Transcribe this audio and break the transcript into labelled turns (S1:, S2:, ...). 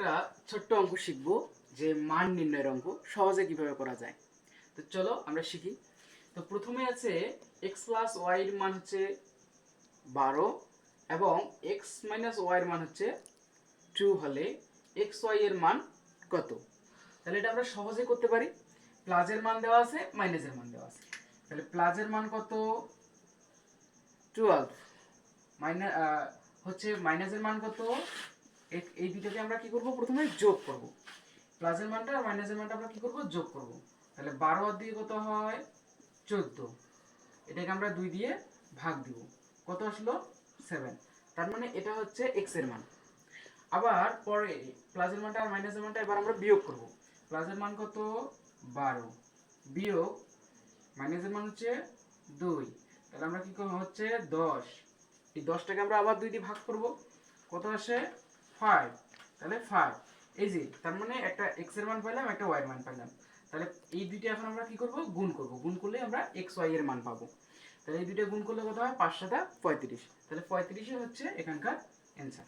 S1: একটা ছোট্ট অঙ্ক শিখব যে মান নির্ণয়ের অঙ্ক সহজে কিভাবে করা যায়। তো চলো আমরা শিখি। তো প্রথমে আছে এক্স প্লাস ওয়াই এর মান হচ্ছে 12 এবং এক্স মাইনাস ওয়াই এর মান হচ্ছে 2 হলে এক্স ওয়াই এর মান কত। তাহলে এটা আমরা সহজে করতে পারি। প্লাসের মান দেওয়া আছে, মাইনাসের মান দেওয়া আছে। তাহলে প্লাসের মান কত 12, মাইনাস হচ্ছে মাইনাসের মান কত, এই দুটোকে আমরা কি করব, প্রথমে যোগ করব। প্লাসের মানটা আর মাইনাসের মানটা আমরা কি করব, যোগ করব। তাহলে 12 আর 2 কত হয় 14, এটাকে আমরা 2 দিয়ে ভাগ দিব, কত আসলো 7। তার মানে এটা হচ্ছে x এর মান। আবার পরে প্লাসের মানটা আর মাইনাসের মানটা এবার আমরা বিয়োগ করব। প্লাসের মান কত 12 বিয়োগ মাইনাসের মান হচ্ছে 2, তাহলে আমরা কি করব, হচ্ছে 10। এই 10টাকে আমরা আবার 2 দিয়ে ভাগ করব, কত আসে 5। তাহলে 5, এই যে তার মানে একটা x এর মান পেলাম, একটা y এর মান পেলাম। তাহলে এই দুইটা এখন আমরা কি করব, গুণ করব। গুণ করলে আমরা x y এর মান পাবো। তাহলে এই দুইটা গুণ করলে কত হয়, 5 7 35। তাহলে 35 হচ্ছে এখানকার অ্যান্সার।